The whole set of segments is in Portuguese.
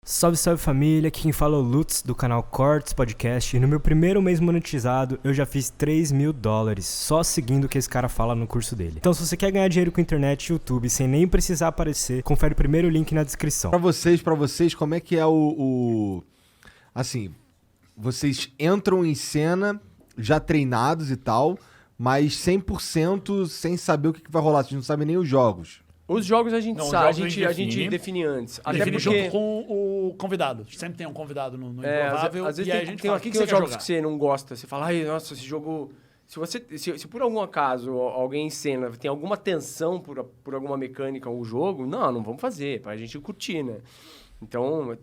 Salve, salve família, aqui quem fala é o Lutz do canal Cortes Podcast e no meu primeiro mês monetizado eu já fiz $3.000 só seguindo o que esse cara fala no curso dele. Então se você quer ganhar dinheiro com internet e YouTube sem nem precisar aparecer, confere o primeiro link na descrição. Pra vocês, como é que é assim, vocês entram em cena já treinados e tal, mas 100% sem saber o que vai rolar, vocês não sabem nem os jogos. Os jogos a gente sabe, a gente define antes. Até porque... junto com o convidado. Sempre tem um convidado no Improvável. Às vezes e aí a gente tem fala, o que você quer jogos jogar? que você não gosta. Você fala, ai, nossa, esse jogo... Se por algum acaso alguém em cena tem alguma tensão por alguma mecânica ou jogo, não vamos fazer, pra gente curtir, né? Então,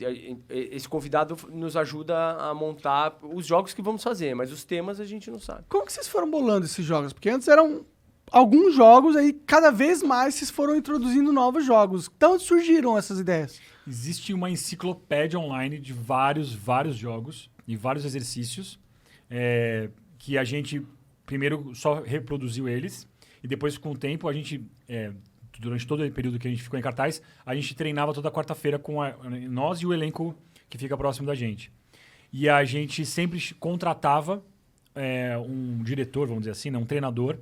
esse convidado nos ajuda a montar os jogos que vamos fazer, mas os temas a gente não sabe. Como que vocês foram bolando esses jogos? Porque antes eram alguns jogos, aí cada vez mais vocês foram introduzindo novos jogos. Então surgiram essas ideias. Existe uma enciclopédia online de vários jogos e vários exercícios que a gente primeiro só reproduziu eles e depois com o tempo a gente, durante todo o período que a gente ficou em cartaz, a gente treinava toda quarta-feira com nós e o elenco que fica próximo da gente. E a gente sempre contratava um diretor, vamos dizer assim, né, um treinador,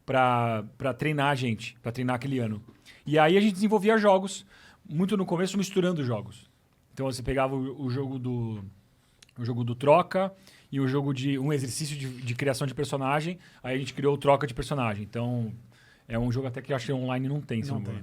para treinar a gente, para treinar aquele ano. E aí a gente desenvolvia jogos, muito no começo misturando jogos. Então você pegava o jogo do troca e o jogo de um exercício de criação de personagem, aí a gente criou o troca de personagem. Então é um jogo até que eu acho que online não tem. Não tem.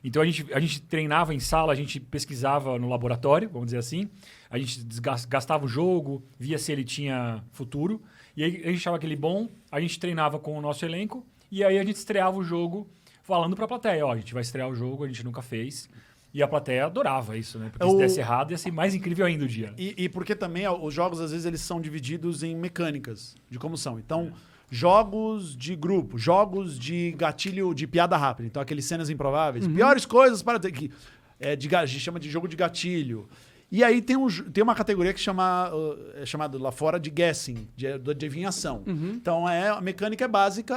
Então a gente treinava em sala, a gente pesquisava no laboratório, vamos dizer assim, a gente gastava o jogo, via se ele tinha futuro, e aí a gente achava aquele bom, a gente treinava com o nosso elenco, e aí a gente estreava o jogo falando pra plateia, a gente vai estrear o jogo, a gente nunca fez, e a plateia adorava isso, né? Porque se desse errado ia ser mais incrível ainda o dia. E porque também os jogos, às vezes, eles são divididos em mecânicas de como são. Então, jogos de grupo, jogos de gatilho, de piada rápida. Então, aqueles cenas improváveis. Piores coisas para ter que... a gente chama de jogo de gatilho. E aí tem uma categoria que é chamada lá fora de guessing, de adivinhação. Então, a mecânica básica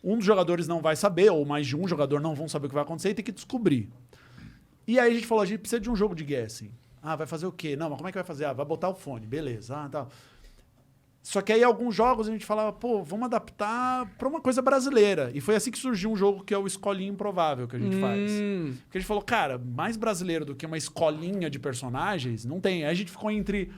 um dos jogadores não vai saber, ou mais de um jogador não vão saber o que vai acontecer e tem que descobrir. E aí a gente falou, a gente precisa de um jogo de guessing. Vai fazer o quê? Não, mas como é que vai fazer? Vai botar o fone, beleza. Tal. Só que aí alguns jogos a gente falava, vamos adaptar para uma coisa brasileira. E foi assim que surgiu um jogo que é o Escolinha Improvável que a gente faz. Porque a gente falou, cara, mais brasileiro do que uma escolinha de personagens, não tem. Aí a gente ficou entre...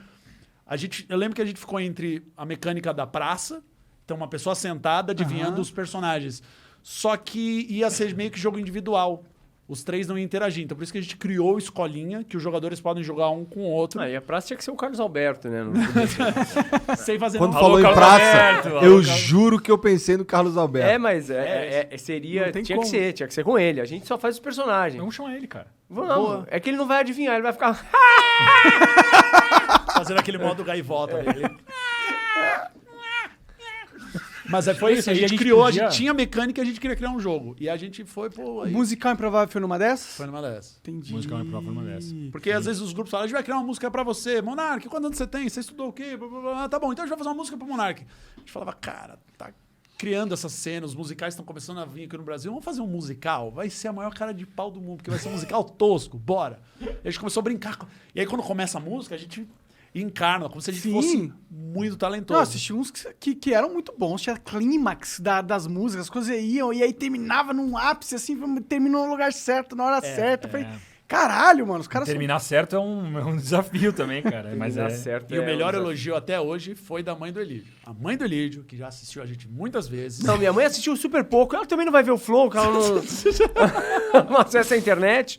Eu lembro que a gente ficou entre a mecânica da praça, então uma pessoa sentada adivinhando os personagens. Só que ia ser meio que jogo individual. Os três não iam interagir. Então, por isso que a gente criou Escolinha, que os jogadores podem jogar um com o outro. E a praça tinha que ser o Carlos Alberto, né? Sem fazer Quando nada. falou em Carlos praça, Alberto, eu juro que eu pensei no Carlos Alberto. Mas seria... Tinha que ser com ele. A gente só faz os personagens. Vamos chamar ele, cara. Vamos. Boa. É que ele não vai adivinhar, ele vai ficar... Fazendo aquele modo gaivota dele. Mas foi isso, a gente criou, a gente tinha mecânica e a gente queria criar um jogo. E a gente foi, O Musical Improvável foi numa dessas? Foi numa dessas. Entendi. Musical Improvável foi uma dessas. Porque às vezes os grupos falam, a gente vai criar uma música pra você. Monark, quantos anos você tem? Você estudou o quê? Tá bom, então a gente vai fazer uma música pro Monark. A gente falava, cara, tá criando essa cena, os musicais estão começando a vir aqui no Brasil. Vamos fazer um musical? Vai ser a maior cara de pau do mundo, porque vai ser um musical tosco, bora. E a gente começou a brincar. E aí quando começa a música, a gente... encarna, como se a gente fosse muito talentoso. Eu assisti uns que eram muito bons, tinha clímax das músicas, as coisas iam, e aí terminava num ápice, assim, terminou no lugar certo, na hora certa. Eu falei, caralho, mano, os caras Terminar certo é um desafio também, cara. Mas certo. E o melhor elogio até hoje foi da mãe do Elídio. A mãe do Elídio, que já assistiu a gente muitas vezes. Não, minha mãe assistiu super pouco. Ela também não vai ver o Flow, que ela não acessa a internet.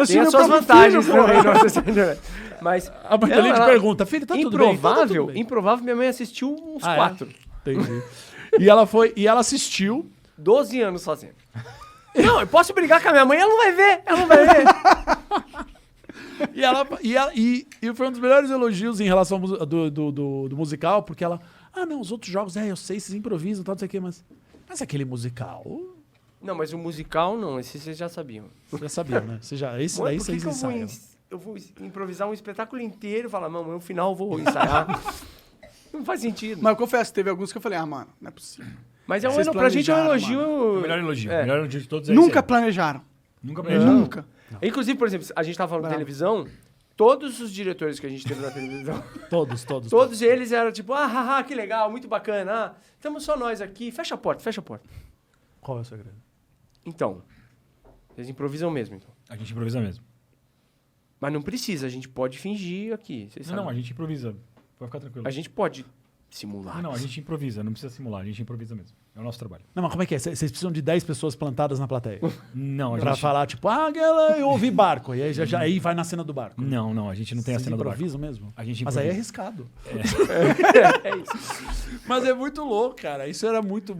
Tem as suas vantagens também, não acessa a internet. Mas A mãe do Elídio pergunta, filho, tá tudo bem? Tá tudo bem. Improvável, minha mãe assistiu uns 4. Entendi. E ela assistiu... 12 anos fazendo. Não, eu posso brigar com a minha mãe, ela não vai ver. Ela não vai ver. E foi um dos melhores elogios em relação ao do musical, porque ela... não, os outros jogos, eu sei, vocês improvisam e tal, não sei o quê, mas aquele musical... Não, mas o musical não, esse vocês já sabiam. Vocês já sabiam, né? Esse Mãe, daí por que vocês que ensaiam. eu vou improvisar um espetáculo inteiro e falar, mamãe, no final eu vou ensaiar. Não faz sentido. Mas eu confesso, teve alguns que eu falei, mano, não é possível. Mas Vocês pra gente é um planejaram, elogio... o melhor elogio. O melhor elogio de todos é Nunca esse. planejaram. Nunca planejaram. Nunca. Inclusive, por exemplo, a gente tava falando de televisão, todos os diretores que a gente teve na televisão, Todos. eles eram tipo, que legal, muito bacana, estamos só nós aqui, fecha a porta. Qual é o segredo? Então, eles improvisam mesmo, então. A gente improvisa mesmo. Mas não precisa, a gente pode fingir aqui, vocês sabem. Não, a gente improvisa. Pode ficar tranquilo. A gente pode simular. Não, a gente improvisa, não precisa simular, a gente improvisa mesmo. É o nosso trabalho. Não, mas como é que é? Vocês precisam de 10 pessoas plantadas na plateia. Não, a Pra gente... falar, tipo, eu ouvi barco. E aí, aí vai na cena do barco. Não, a gente não tem a Vocês cena do barco. improvisam mesmo? A gente Mas aí é improvisa. arriscado. É isso. Mas é muito louco, cara. Isso era muito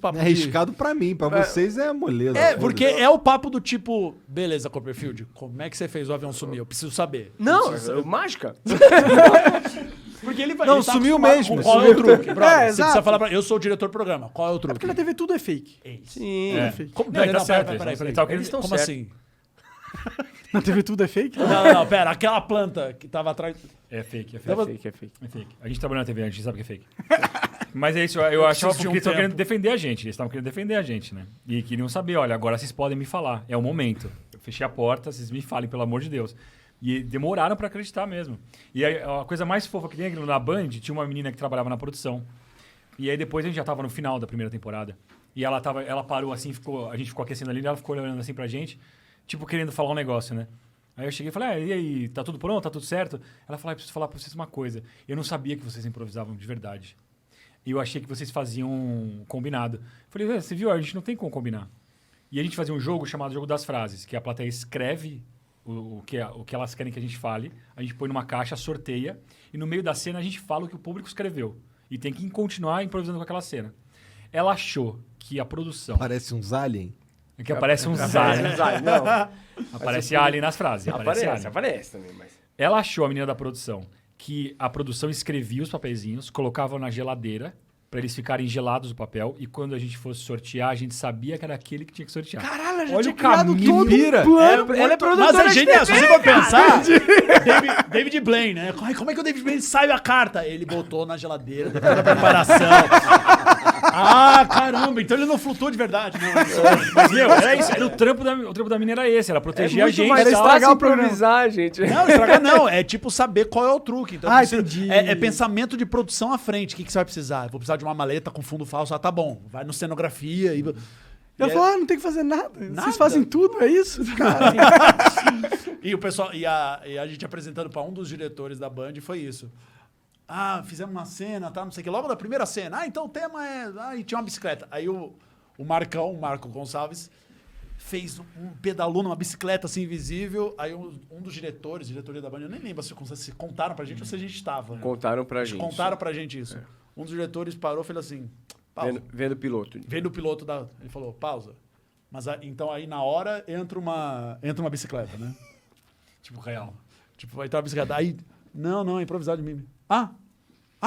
papo É arriscado pra mim, pra vocês é moleza. Porque é o papo do tipo, beleza, Copperfield, como é que você fez o avião sumir? Eu preciso saber. Não, mágica. Porque ele vai. Não, ele tá sumiu acostumado mesmo, com qual é o truque, brother? Você exato. precisa falar pra. Eu sou o diretor do programa. Qual é o truque? Porque na TV tudo é fake. Sim. Como, Não, ele tá certo, peraí. ele tá- Eles estão Como certos. assim? Na TV tudo é fake? Não, pera. Aquela planta que tava atrás. É fake. É fake. É fake. A gente trabalha na TV, a gente sabe que é fake. Mas é isso, eu achava preciso de porque um eles estavam tempo. querendo defender a gente. Eles estavam querendo defender a gente, né? E queriam saber, olha, agora vocês podem me falar. É o momento. Eu fechei a porta, vocês me falem, pelo amor de Deus. E demoraram pra acreditar mesmo. E aí, a coisa mais fofa que tem aqui na Band, tinha uma menina que trabalhava na produção. E aí depois a gente já tava no final da primeira temporada. E ela parou assim, a gente ficou aquecendo ali, ela ficou olhando assim pra gente, tipo, querendo falar um negócio, né? Aí eu cheguei e falei, e aí, tá tudo pronto? Tá tudo certo? Ela falou, eu preciso falar pra vocês uma coisa. Eu não sabia que vocês improvisavam de verdade. E eu achei que vocês faziam combinado. Falei, você viu? A gente não tem como combinar. E a gente fazia um jogo chamado Jogo das Frases, que a plateia escreve o que elas querem que a gente fale, a gente põe numa caixa, sorteia, e no meio da cena a gente fala o que o público escreveu. E tem que continuar improvisando com aquela cena. Ela achou que a produção... Parece uns alien. Que aparece uns aliens. Não. Aparece alien nas frases. Aparece também, mas... Ela achou, a menina da produção, que a produção escrevia os papeizinhos, colocava na geladeira, para eles ficarem gelados o papel, e quando a gente fosse sortear, a gente sabia que era aquele que tinha que sortear. Caralho, ela já Olha tinha o criado caminho. todo Pira. um plano. Ela é produtora Mas é de genial, se TV, você for pensar, David Blaine, né? Como é que o David Blaine saiu a carta? Ele botou na geladeira, depois da preparação. Caramba, então ele não flutuou de verdade, né? Mas, meu, era isso. Era o trampo da menina era esse. Ela protegia a gente. mais era estragar fácil o programa. improvisar, gente. Não, estragar não. É tipo saber qual é o truque. Então, Entendi. É pensamento de produção à frente. O que você vai precisar? Eu vou precisar de uma maleta com fundo falso. Tá bom. Vai no cenografia e... Ela falou, não tem que fazer nada. Nada. Vocês fazem tudo, é isso? Cara, E o pessoal, e a gente apresentando para um dos diretores da Band foi isso. Fizemos uma cena, tá, não sei o que. Logo da primeira cena, então o tema é... e tinha uma bicicleta. Aí o Marco Gonçalves, fez pedalou numa bicicleta assim invisível. Aí um dos diretoria da Band, eu nem lembro se contaram pra gente ou se a gente estava. Contaram pra gente. Contaram pra gente isso. Um dos diretores parou e falou assim... Pausa. Vendo o piloto. Vendo o piloto ele falou, pausa. Mas então aí na hora entra uma bicicleta, né? Tipo, real. Tipo, vai entrar uma bicicleta. Aí, não, é improvisado de mim.